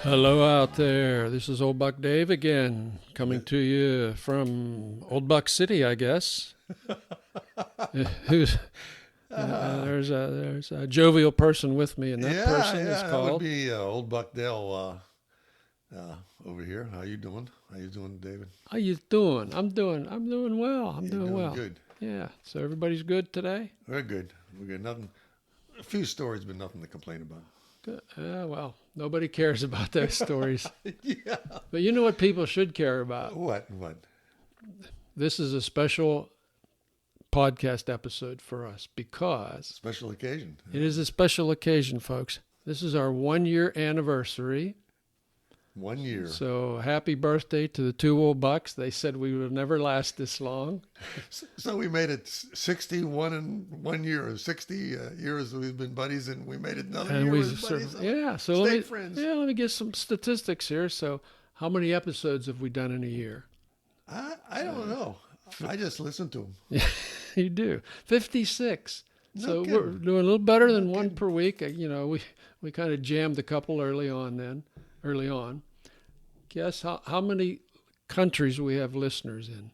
Hello out there. This is Old Buck Dave again, coming to you from Old Buck City, I guess. Who's there's a jovial person with me, and that person is that called. would be Old Buck Dale over here. How you doing? How you doing, David? How you doing? I'm doing well. I'm doing well. Good. Yeah. So everybody's good today. We're good. We're good. Nothing. A few stories, but nothing to complain about. Good. Well, nobody cares about those stories. Yeah. But you know what people should care about? What? This is a special podcast episode for us because Special occasion. it is a special occasion, folks. This is our 1-year anniversary. 1 year. So happy birthday to the two old bucks. They said we would never last this long. So we made it 61 in 1 year. 60 years we've been buddies, and we made it another year as buddies. Yeah. So let me get some statistics here. So how many episodes have we done in a year? I don't know. I just listened to them. Yeah, you do. 56. No So kidding. we're doing a little better than one per week. We kind of jammed a couple early on. Guess how many countries we have listeners in?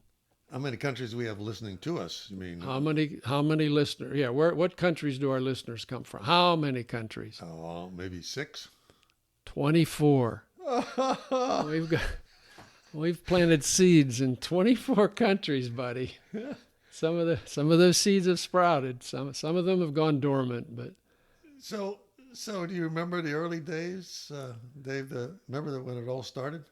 How many countries we have listening to us? You mean? How many listeners? Yeah, what countries do our listeners come from? How many countries? Oh, maybe 6. 24. We've planted seeds in 24 countries, buddy. Some of those seeds have sprouted. Some of them have gone dormant, but So do you remember the early days, Dave? Remember when it all started?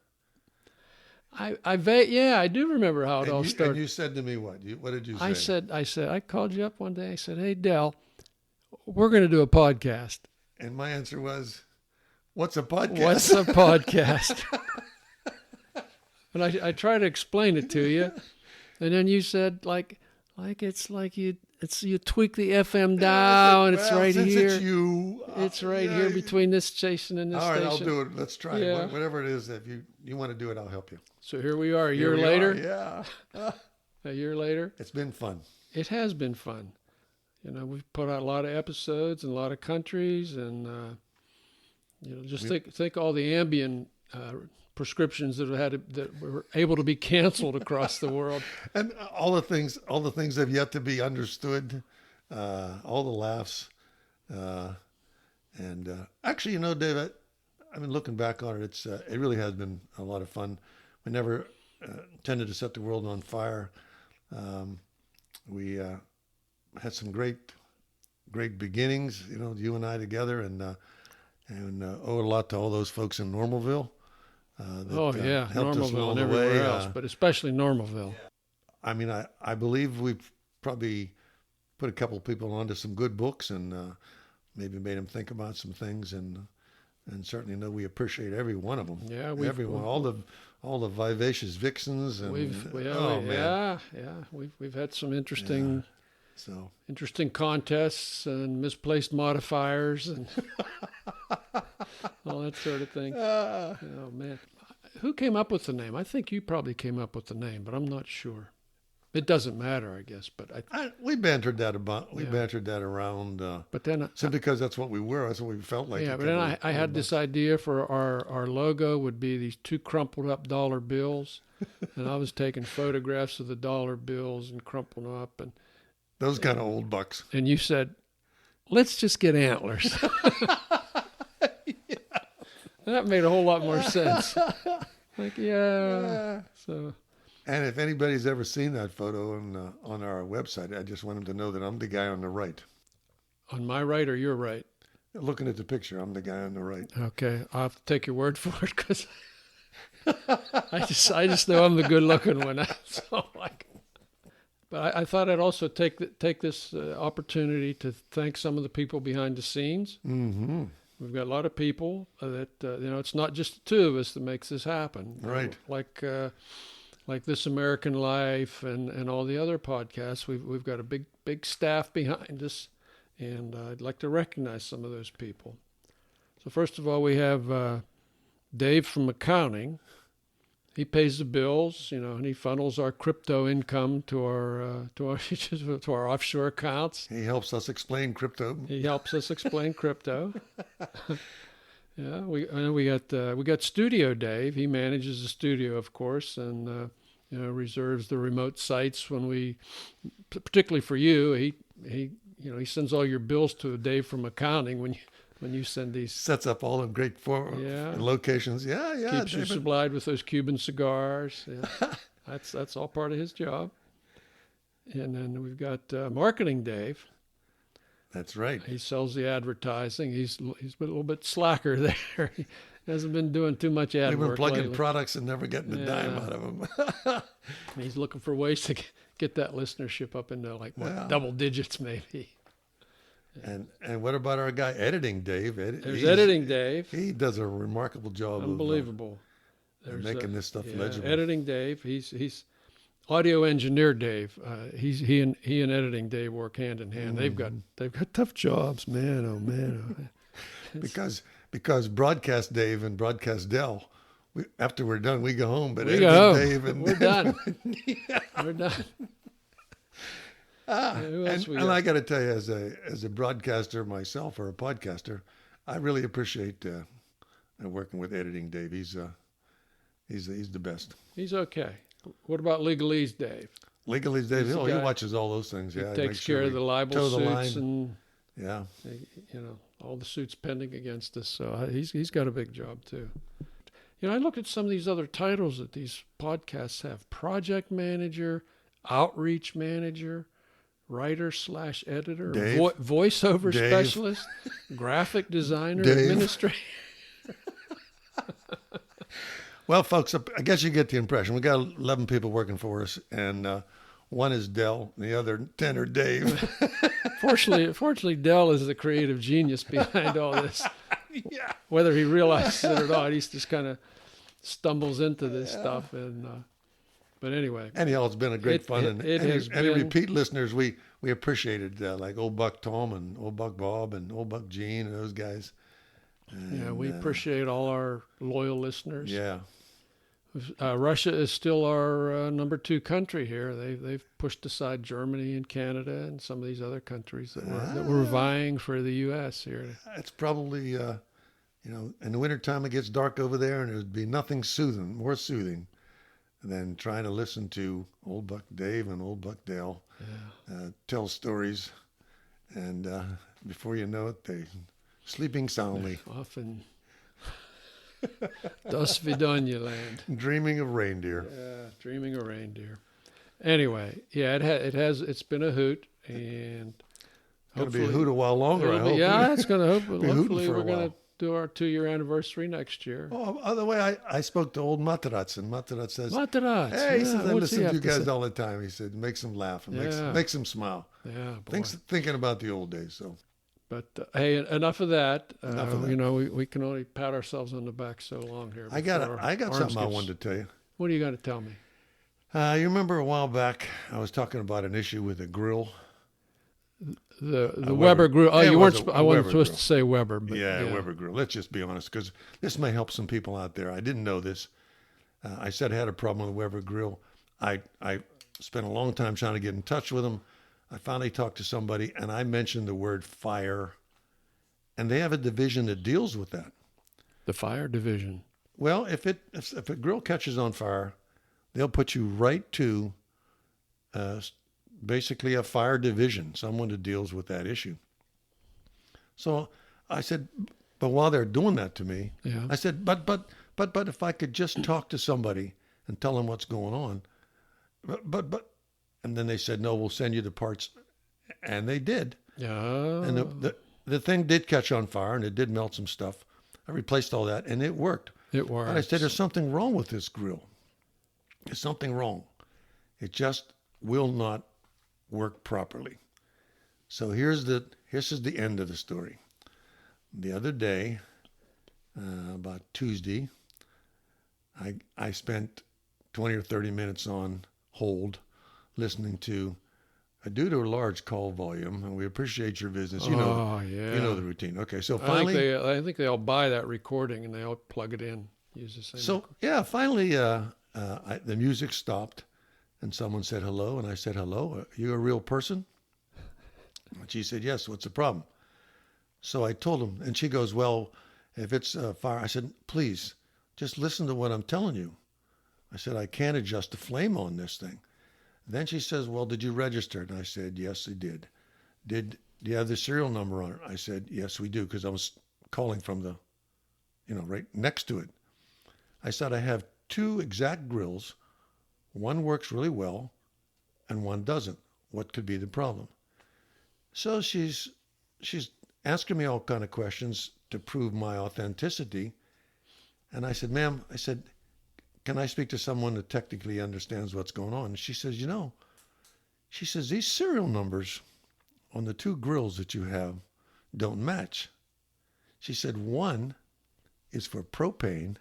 I do remember how it all started. And you said to me what? What did you say? I said, I called you up one day. I said, hey, Del, we're going to do a podcast. And my answer was, what's a podcast? What's a podcast? And I tried to explain it to you. And then you said, you tweak the FM dial, and it's right here. It's you. It's right here between this station and this all right, station. I'll do it. Let's try Yeah. it. Whatever it is, if you want to do it, I'll help you. So here we are, a Here year we later. are, A year later. It's been fun. It has been fun. We've put out a lot of episodes in a lot of countries, and think all the Ambien prescriptions that were able to be canceled across the world. And all the things have yet to be understood. All the laughs, and actually, Dave, I've been looking back on it. It really has been a lot of fun. We never intended to set the world on fire. We had some great beginnings. You and I together, and owe a lot to all those folks in Normalville. Normalville Helped us along and the everywhere way. else, but especially Normalville. I mean, I believe we've probably put a couple of people onto some good books, and maybe made them think about some things, and certainly know we appreciate every one of them. Yeah, everyone, all the vivacious vixens, and we've had some interesting. So interesting contests and misplaced modifiers and all that sort of thing. Oh, man. Who came up with the name? I think you probably came up with the name, but I'm not sure. It doesn't matter, I guess. But we bantered that about. We bantered that around. But then, because that's what we were. That's what we felt like. Yeah, but then I had this idea for our logo would be these 2 crumpled up dollar bills, and I was taking photographs of the dollar bills and crumpling them up, and those kind of old bucks. And you said, let's just get antlers. That made a whole lot more sense. So. And if anybody's ever seen that photo on our website, I just want them to know that I'm the guy on the right. On my right or your right? Looking at the picture, I'm the guy on the right. Okay, I'll have to take your word for it because I just know I'm the good-looking one. But I thought I'd also take this opportunity to thank some of the people behind the scenes. Mm-hmm. We've got a lot of people that it's not just the two of us that makes this happen. Right. Like This American Life and all the other podcasts. We've got a big staff behind us, and I'd like to recognize some of those people. So first of all, we have Dave from accounting. He pays the bills, and he funnels our crypto income to our to our offshore accounts. He helps us explain crypto. Yeah, we got Studio Dave. He manages the studio, of course, and reserves the remote sites when we, particularly for you. He sends all your bills to Dave from accounting when you send these. Sets up all the great locations. Yeah, Keeps you supplied with those Cuban cigars. Yeah. That's all part of his job. And then we've got Marketing Dave. That's right. He sells the advertising. He's been a little bit slacker there. He hasn't been doing too much ad work. We've been plugging lately. Products and never getting a dime out of them. He's looking for ways to get that listenership up into double digits maybe. And what about our guy Editing Dave? There's Editing Dave. He does a remarkable job. Unbelievable. Of making this stuff legible. Editing Dave. He's Audio Engineer Dave. He and Editing Dave work hand in hand. They've got tough jobs, man. Oh man. because Broadcast Dave and Broadcast Dell, after we're done, we go home. But we go home. Dave and we're done. We're done. And I got to tell you, as a broadcaster myself or a podcaster, I really appreciate working with Editing Dave. He's the best. He's okay. What about Legalese Dave? Legalese Dave, he watches all those things. He takes care of the libel suits and yeah, all the suits pending against us. So he's got a big job too. I looked at some of these other titles that these podcasts have: project manager, outreach manager, writer/editor, voiceover specialist, graphic designer, administrator. Well, folks, I guess you get the impression. We got 11 people working for us, and one is Dell, and the other 10 are Dave. Fortunately, Dell is the creative genius behind all this. Yeah. Whether he realizes it or not, he just kind of stumbles into this stuff. But anyway. Anyhow, it's been a great fun. And any repeat listeners, we appreciated, like Old Buck Tom and Old Buck Bob and Old Buck Gene and those guys. And, we appreciate all our loyal listeners. Yeah. Russia is still our number 2 country here. They've pushed aside Germany and Canada and some of these other countries that were vying for the U.S. here. It's probably, in the wintertime it gets dark over there, and there'd be nothing more soothing than trying to listen to Old Buck Dave and Old Buck Dale tell stories, and before you know it, they sleeping soundly. Often. Das Vidanya land. Dreaming of reindeer. Yeah, dreaming of reindeer. Anyway, it's been a hoot, and going to be a hoot a while longer, I hope. Yeah, it's going to hopefully we're going to do our 2-year anniversary next year. Oh, by the way, I spoke to old Matarats, and Matarats says, hey, he says, I listen to you guys all the time. He said, makes them laugh and makes them smile. Yeah, boy. Thinking about the old days, so. But hey, enough of that. We can only pat ourselves on the back so long here. I got something I wanted to tell you. What are you going to tell me? You remember a while back I was talking about an issue with a grill. The Weber grill. Oh, you weren't. I wasn't supposed to say Weber. But Weber grill. Let's just be honest, because this may help some people out there. I didn't know this. I said I had a problem with the Weber grill. I spent a long time trying to get in touch with them. I finally talked to somebody, and I mentioned the word fire, and they have a division that deals with that. The fire division. Well, if a grill catches on fire, they'll put you right to basically a fire division, someone that deals with that issue. So I said, but while they're doing that to me, I said, but if I could just talk to somebody and tell them what's going on, but. And then they said, no, we'll send you the parts. And they did. Yeah. And the thing did catch on fire, and it did melt some stuff. I replaced all that, and it worked. It worked. And I said, there's something wrong with this grill. There's something wrong. It just will not work properly. So here's the end of the story. The other day, about Tuesday, I spent 20 or 30 minutes on hold listening to, due to a large call volume, and we appreciate your business. You know the routine. Okay, so finally, I think they all buy that recording and they all plug it in, use the same. So finally, the music stopped, and someone said hello, and I said hello. Are you a real person? And she said yes. What's the problem? So I told him, and she goes, well, If it's fire, I said, please, just listen to what I'm telling you. I said, I can't adjust the flame on this thing. Then she says, well, did you register it? And I said, yes, I did. Do you have the serial number on it? I said, yes, we do, because I was calling from the, right next to it. I said, I have 2 exact grills. One works really well and one doesn't. What could be the problem? So she's asking me all kind of questions to prove my authenticity. And I said, ma'am, can I speak to someone that technically understands what's going on? And she says, these serial numbers on the 2 grills that you have don't match. She said, one is for propane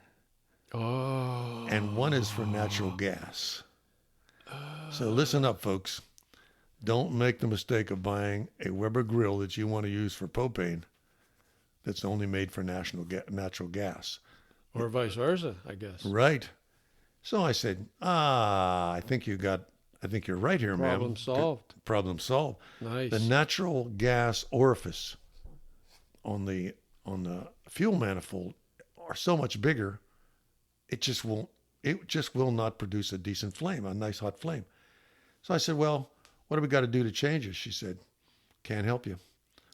and one is for natural gas. So listen up, folks. Don't make the mistake of buying a Weber grill that you want to use for propane that's only made for natural gas. Or vice versa, I guess. Right. So I said, I think you're right here, ma'am. Problem solved. Problem solved. Nice. The natural gas orifice on the fuel manifold are so much bigger, it just will not produce a decent flame, a nice hot flame. So I said, well, what do we got to do to change it? She said, can't help you.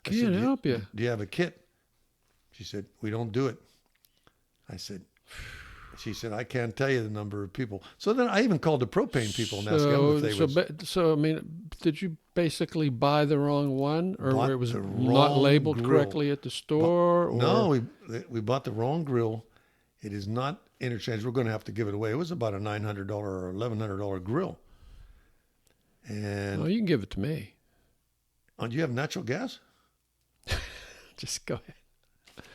Can't help you. Do you have a kit? She said, we don't do it. She said, I can't tell you the number of people. So then I even called the propane people and asked them if they would. So, I mean, did you basically buy the wrong one? Or it was not labeled correctly at the store? No, we bought the wrong grill. It is not interchangeable. We're going to have to give it away. It was about a $900 or $1,100 grill. And you can give it to me. Do you have natural gas? Just go ahead.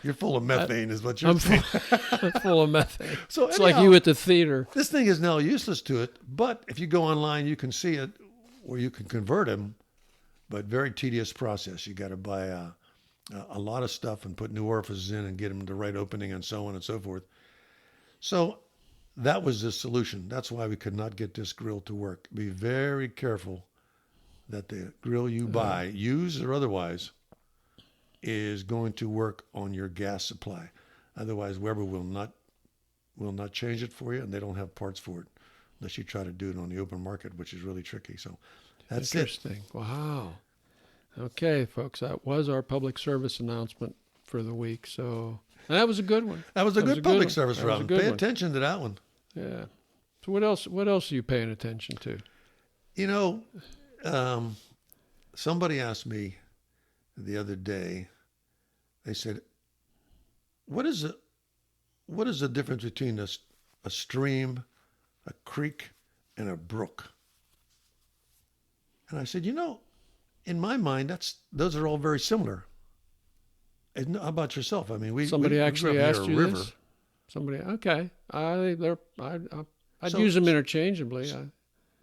You're full of methane, is what you're saying. I'm full of methane. So it's like you at the theater. This thing is now useless to it, but if you go online, you can see it, or you can convert them. But very tedious process. You got to buy a lot of stuff and put new orifices in and get them the right opening and so on and so forth. So that was the solution. That's why we could not get this grill to work. Be very careful that the grill you buy, used or otherwise, is going to work on your gas supply. Otherwise, Weber will not change it for you, and they don't have parts for it unless you try to do it on the open market, which is really tricky. So that's interesting. Wow. Okay, folks, that was our public service announcement for the week. So that was a good one. That was a good public service round. Pay attention to that one. Yeah. So what else are you paying attention to? Somebody asked me the other day, they said, what is the difference between a stream, a creek, and a brook? And I said, in my mind, those are all very similar. And how about yourself? I mean, somebody actually asked you river. This? Somebody, okay. I'd use them interchangeably.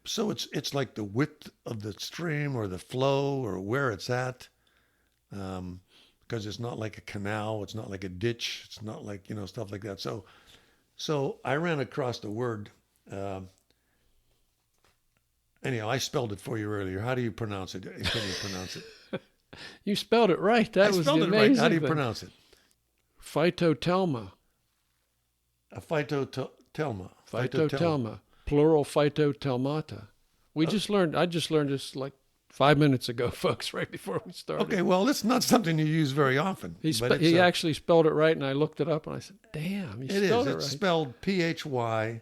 So it's like the width of the stream or the flow or where it's at. Because it's not like a canal, it's not like a ditch, it's not like, stuff like that. So I ran across the word, anyhow, I spelled it for you earlier. How do you pronounce it? Can you pronounce it? You spelled it right. That was the amazing right. How do you pronounce it? Phytotelma. A phytotelma. Phytotelma. Plural phytotelmata. I just learned this like 5 minutes ago, folks, right before we started. Okay, well, it's not something you use very often. He actually spelled it right, and I looked it up, and I said, damn, he spelled it right. It's spelled Phytotelma.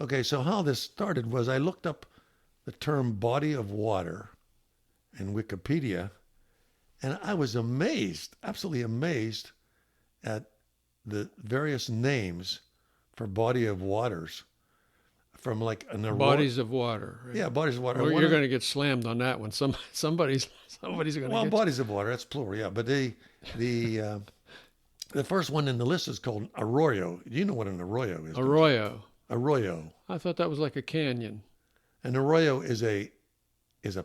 Okay, so how this started was I looked up the term body of water in Wikipedia, and I was amazed, absolutely amazed at the various names for body of waters, from like an bodies of water. Right? Yeah, bodies of water. Well, you're going to get slammed on that one. Somebody's going to get. Well, bodies of water. That's plural. Yeah, but the first one in the list is called arroyo. You know what an arroyo is? Arroyo. Arroyo. I thought that was like a canyon. An arroyo is a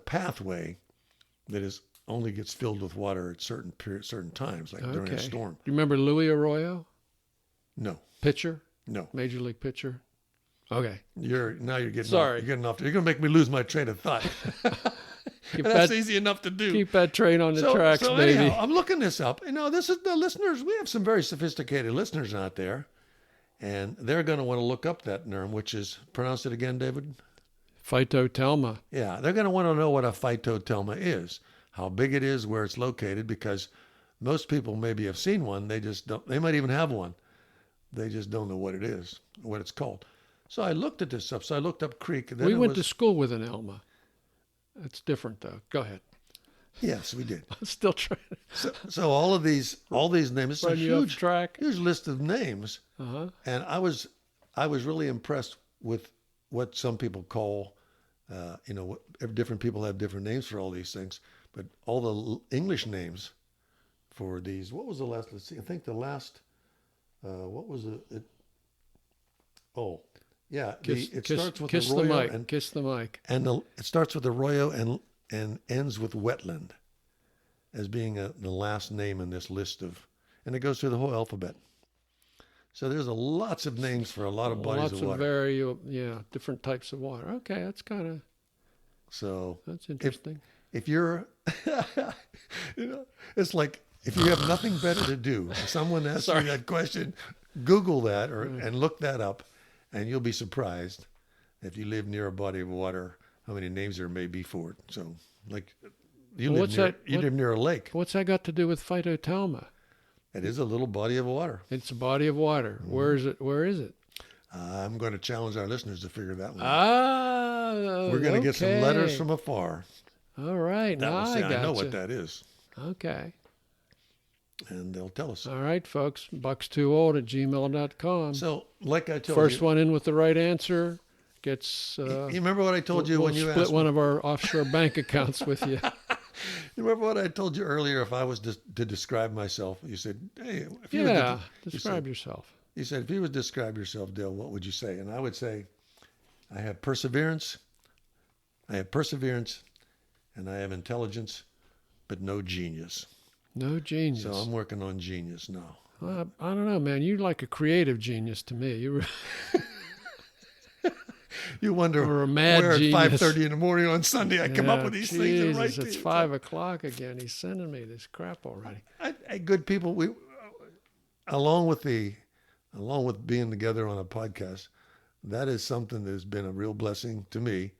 pathway that only gets filled with water at certain times, like during a storm. Do you remember Louis Arroyo? No. Pitcher? No. Major League pitcher? Okay. You're getting Sorry. You're getting off. You're going to make me lose my train of thought. Keep and that's that- easy enough to do. Keep that train on the tracks, so baby. anyhow, I'm looking this up. This is the listeners. We have some very sophisticated listeners out there, and they're going to want to look up that term, which is, pronounce it again, David. Phytotelma. Yeah, they're going to want to know what a phytotelma is, how big it is, where it's located, because most people maybe have seen one. They just don't. They might even have one. They just don't know what it is, what it's called. So I looked at this stuff. So I looked up creek. And then We went to school with an Elma. It's different, though. Go ahead. Yes, we did. I'm still trying So all these names. It's a run you off huge track. list of names. Uh-huh. And I was really impressed with what some people call, different people have different names for all these things, but all the English names for these. What was the last? Let's see. I think the last. What was it? Oh, yeah. It starts with kiss the the Royo mic. and Kiss the mic. it starts with the Royo and ends with wetland as being the last name in this list of, and it goes through the whole alphabet. So there's lots of names for a lot of bodies of water. Different types of water. Okay, that's kind of. So that's interesting. If you're, it's like if you have nothing better to do, if someone asks you that question, Google that and look that up, and you'll be surprised if you live near a body of water how many names there may be for it. So, like, you live near a lake. What's that got to do with phytotelma? It is a little body of water. It's a body of water. Mm-hmm. Where is it? I'm going to challenge our listeners to figure that one out. Ah, we're going to get some letters from afar. All right, That now will say, I know gotcha. what that is. Okay. And they'll tell us. All right, folks. buckstoold@gmail.com. So, like I told you. First one in with the right answer gets... you remember what I told you when you asked We'll split one of our offshore bank accounts with you. You remember what I told you earlier? If I was to describe myself, you said, "Hey, if you describe yourself." You said, if you would describe yourself, Dale, what would you say? And I would say, I have perseverance, and I have intelligence, but no genius. No genius. So I'm working on genius now. I don't know, man. You're like a creative genius to me. You wonder or a mad where genius. at 5:30 in the morning on Sunday I come up with these things and write it's 5 o'clock again. He's sending me this crap already. Good people, we along with being together on a podcast, that is something that has been a real blessing to me.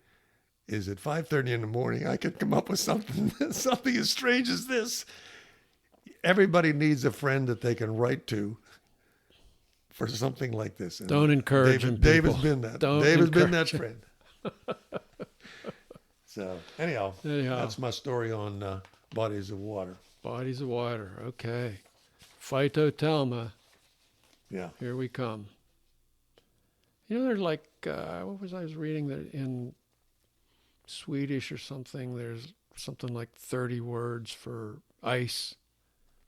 Is at 5:30 in the morning I could come up with something as strange as this. Everybody needs a friend that they can write to for something like this. And don't encourage him. David's been that. David's been that friend. So anyhow, that's my story on bodies of water. Bodies of water. Okay. Phytotelma. Yeah. Here we come. There's like, I was reading that in Swedish or something, there's something like 30 words for ice.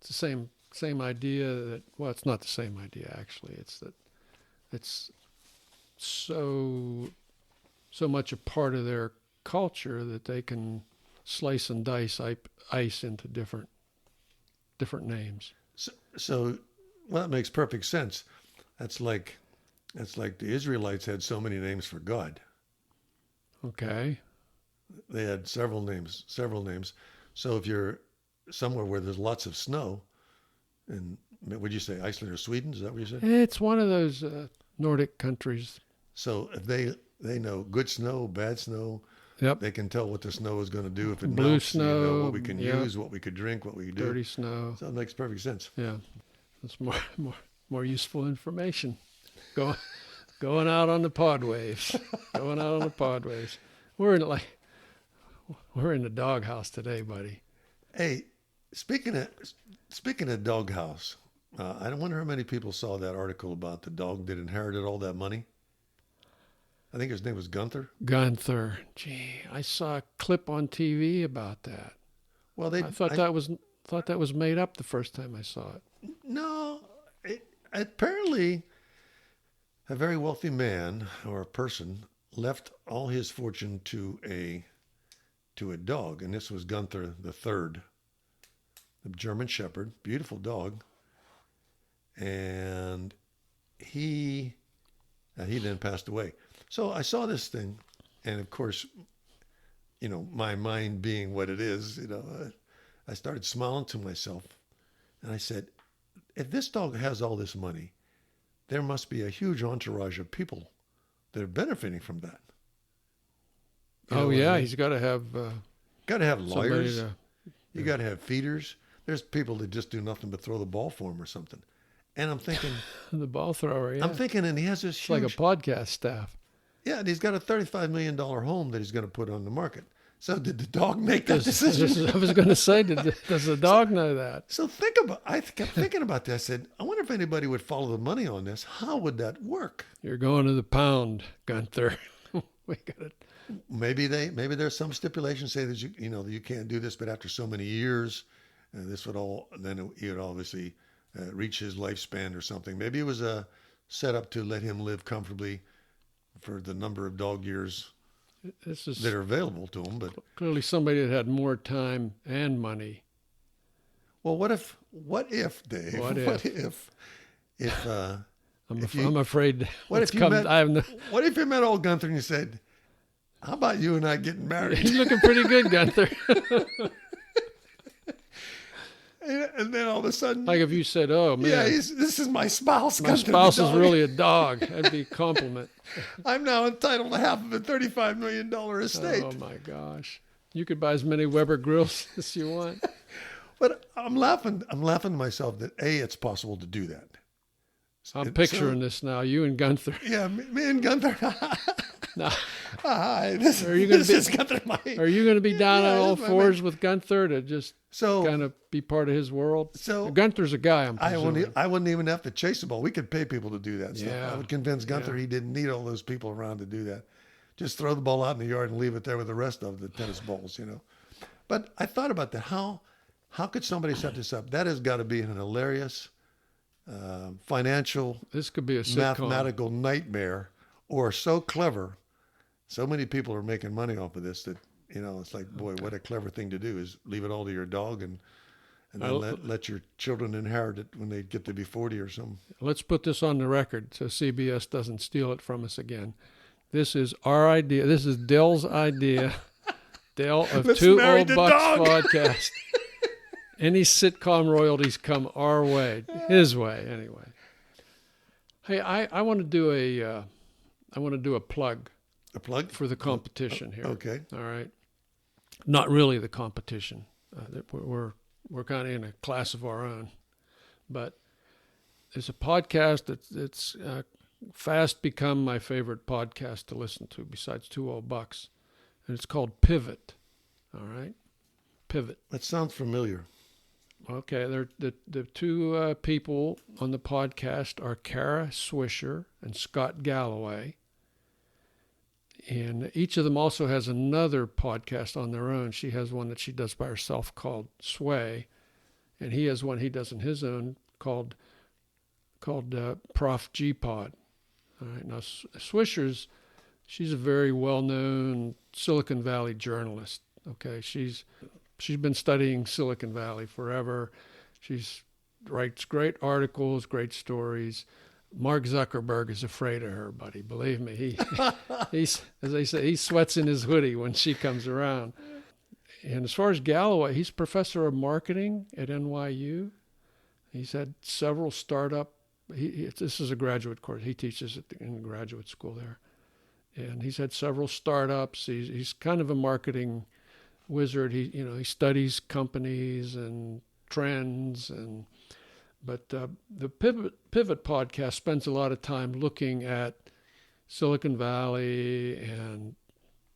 It's the same idea that, well, it's not the same idea actually. It's that it's so much a part of their culture that they can slice and dice ice into different names. So well, that makes perfect sense. That's like the Israelites had so many names for God. Okay. They had several names. So if you're somewhere where there's lots of snow, and would you say Iceland or Sweden? Is that what you said? It's one of those Nordic countries. So if they know good snow, bad snow, yep, they can tell what the snow is going to do if it blue melts. snow, what we can use, what we could drink, what we could do. Dirty snow. So it makes perfect sense. Yeah, that's more useful information. Going out on the pod waves. Going out on the pod waves. We're in the doghouse today, buddy. Hey, speaking of doghouse, I wonder how many people saw that article about the dog that inherited all that money. I think his name was Gunther. Gunther. Gee, I saw a clip on TV about that. Well, I thought that was made up the first time I saw it. No, apparently a very wealthy man or a person left all his fortune to a dog, and this was Gunther III, the German Shepherd, beautiful dog, and he then passed away. So I saw this thing, and of course, my mind being what it is, I started smiling to myself, and I said, if this dog has all this money, there must be a huge entourage of people that are benefiting from that. He's got to have lawyers. You got to have feeders. There's people that just do nothing but throw the ball for him or something. And I'm thinking, the ball thrower. Yeah. I'm thinking, and he has this huge, like a podcast staff. Yeah, and he's got a $35 million home that he's going to put on the market. So did the dog make that decision? I was going to say, does the dog know that? So I kept thinking about that. I said, I wonder if anybody would follow the money on this. How would that work? You're going to the pound, Gunther. We got it. Maybe there's some stipulation say that you can't do this, but after so many years, this would he would obviously reach his lifespan or something. Maybe it was a setup to let him live comfortably for the number of dog years that are available to him. But clearly somebody that had more time and money. Well, what if, Dave? What if I'm afraid. What if you met old Gunther and you said, how about you and I getting married? He's looking pretty good, Gunther. And then all of a sudden, like if you said, "Oh man, yeah, this is my spouse." My spouse is really a dog. That'd be a compliment. I'm now entitled to half of a $35 million estate. Oh my gosh, you could buy as many Weber grills as you want. But I'm laughing to myself that it's possible to do that. I'm picturing this now. You and Gunther. Yeah, me and Gunther. No. Hi, are you going to be down on all fours with Gunther to just kind of be part of his world? So Gunther's a guy. I wouldn't even have to chase the ball. We could pay people to do that stuff. Yeah. I would convince Gunther he didn't need all those people around to do that. Just throw the ball out in the yard and leave it there with the rest of the tennis balls, But I thought about that. How could somebody set this up? That has got to be an hilarious financial, this could be a sitcom, mathematical nightmare, or so clever. So many people are making money off of this that, it's like, boy, what a clever thing to do is leave it all to your dog and then let your children inherit it when they get to be 40 or something. Let's put this on the record so CBS doesn't steal it from us again. This is our idea. This is Dell's idea. Dell of Two Old Bucks podcast. Any sitcom royalties come our way, his way anyway. Hey, I want to do a plug. A plug for the competition here. Okay. All right. Not really the competition. We're kind of in a class of our own, but it's a podcast that's fast become my favorite podcast to listen to besides Two Old Bucks, and it's called Pivot. All right. Pivot. That sounds familiar. Okay. The two people on the podcast are Kara Swisher and Scott Galloway. And each of them also has another podcast on their own. She has one that she does by herself called Sway, and he has one he does on his own called Prof G Pod. All right, now Swisher's, she's a very well-known Silicon Valley journalist. Okay, she's been studying Silicon Valley forever. She's writes great articles, great stories. Mark Zuckerberg is afraid of her, buddy. Believe me, he's as they say, he sweats in his hoodie when she comes around. And as far as Galloway, he's professor of marketing at NYU. He's had several startup. This is a graduate course. He teaches in graduate school there, and he's had several startups. He's kind of a marketing wizard. He studies companies and trends and. But the Pivot podcast spends a lot of time looking at Silicon Valley and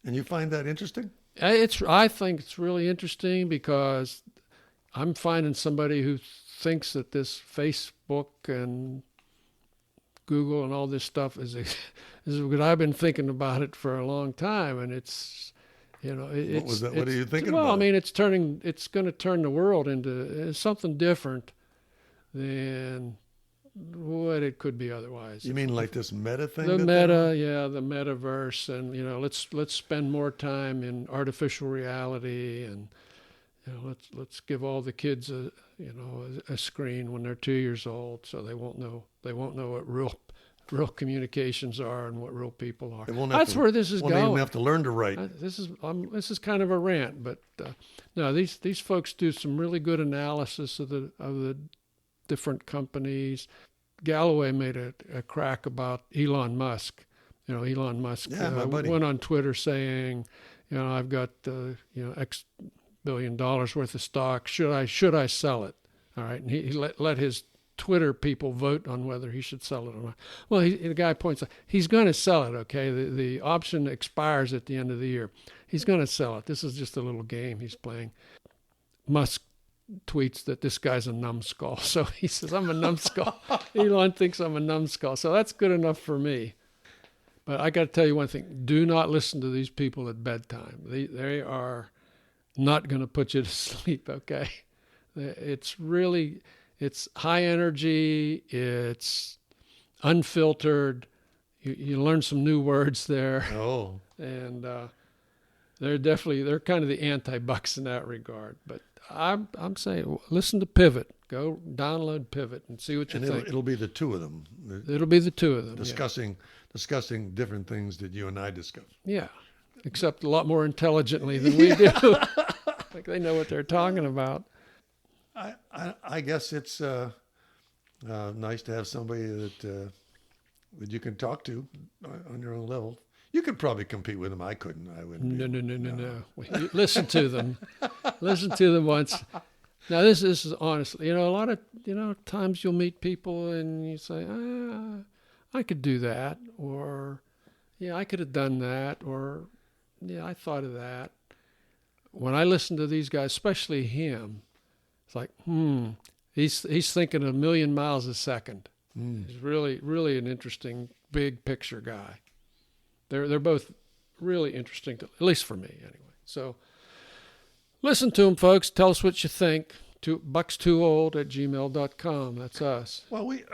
you find that interesting? I think it's really interesting because I'm finding somebody who thinks that this Facebook and Google and all this stuff is what I've been thinking about it for a long time, and it's. What was that? What are you thinking about? Well, I mean, it's going to turn the world into something different than what it could be otherwise. You mean like this meta thing? The metaverse, and let's spend more time in artificial reality, and let's give all the kids a screen when they're 2 years old, so they won't know what real communications are and what real people are. Won't have That's to- where this is won't going. even have to learn to write. This is kind of a rant, but no, these folks do some really good analysis of the different companies. Galloway made a crack about Elon Musk. Elon Musk my buddy. went on Twitter saying, I've got X billion dollars worth of stock. Should I sell it? All right, and he let his Twitter people vote on whether he should sell it or not. Well, the guy points out he's going to sell it. Okay, the option expires at the end of the year. He's going to sell it. This is just a little game he's playing. Musk tweets that this guy's a numbskull, so he says I'm a numbskull. Elon thinks I'm a numbskull, so that's good enough for me. But I got to tell you one thing: do not listen to these people at bedtime. They are not going to put you to sleep. Okay, it's high energy. It's unfiltered. You learn some new words there. Oh, and they're kind of the anti-Bucks in that regard. But I'm saying listen to Pivot. Go download Pivot and see what you think. It'll be the two of them. It'll be the two of them discussing different things that you and I discuss. Yeah, except a lot more intelligently than we do. Like they know what they're talking about. I guess it's nice to have somebody that you can talk to on your own level. You could probably compete with them. I couldn't. I wouldn't. No. Listen to them. Listen to them once. Now this is honestly, a lot of times you'll meet people and you say, I could do that, or I could have done that, or I thought of that. When I listen to these guys, especially him, it's like, he's thinking a million miles a second. He's really, really an interesting big picture guy. They're both really interesting, at least for me anyway. So listen to them, folks. Tell us what you think. buckstoold@gmail.com. That's us. Well, we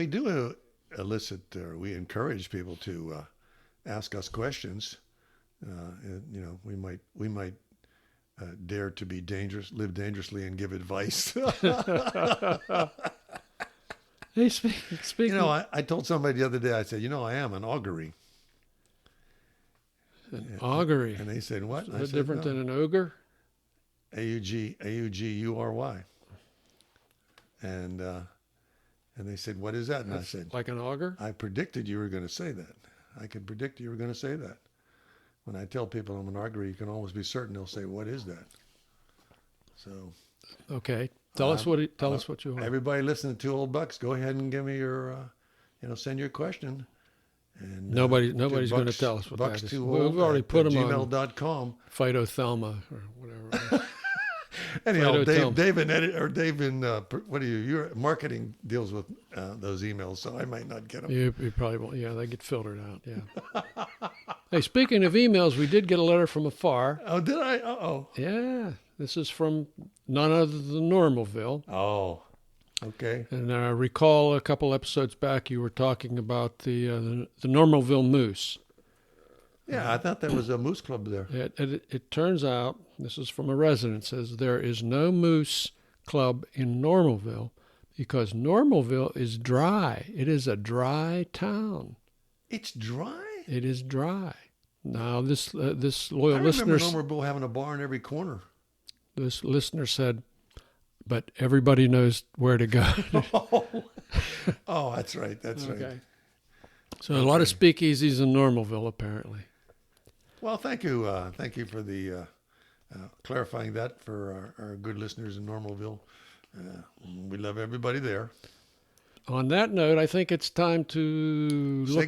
do elicit, or we encourage people to ask us questions. We might dare to be dangerous, live dangerously, and give advice. Hey, speaking. I told somebody the other day. I said, I am an augury. An augury. And they said, what? Is that different than an ogre? Augury. And they said, what is that? And I said, like an auger? I predicted you were going to say that. I could predict you were going to say that. When I tell people I'm an augury, you can always be certain they'll say, what is that? So. Okay. Tell us what you want. Everybody listening to Old Bucks, go ahead and give me your, send your question. And nobody's going to tell us what that is. We've already put them gmail.com. Phytotelma or whatever. Anyhow, Dave in your marketing deals with those emails, so I might not get them. You probably won't. Yeah, they get filtered out. Yeah. Hey, speaking of emails, we did get a letter from afar. Oh, did I? Uh-oh. Yeah, this is from none other than Normalville. Oh. Okay. And I recall a couple episodes back you were talking about the Normalville moose. Yeah, I thought there was a moose club there. It turns out, this is from a resident, says there is no moose club in Normalville because Normalville is dry. It is a dry town. It's dry? It is dry. Now, this loyal listener... I remember listener... Normalville having a bar in every corner. This listener said... But everybody knows where to go. Oh, that's right. That's okay. right. So a lot of speakeasies in Normalville, apparently. Well, thank you. Thank you for the clarifying that for our good listeners in Normalville. We love everybody there. On that note, I think it's time to say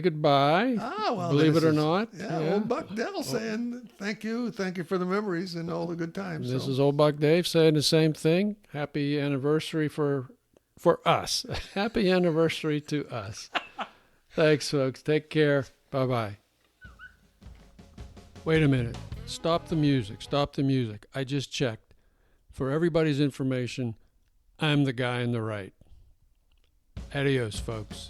goodbye. Ah, well, believe it or not. Yeah, Old Buck Dell saying thank you for the memories and all the good times. This is Old Buck Dave saying the same thing. Happy anniversary for us. Happy anniversary to us. Thanks, folks. Take care. Bye-bye. Wait a minute. Stop the music. I just checked. For everybody's information, I'm the guy in the right. Adios, folks.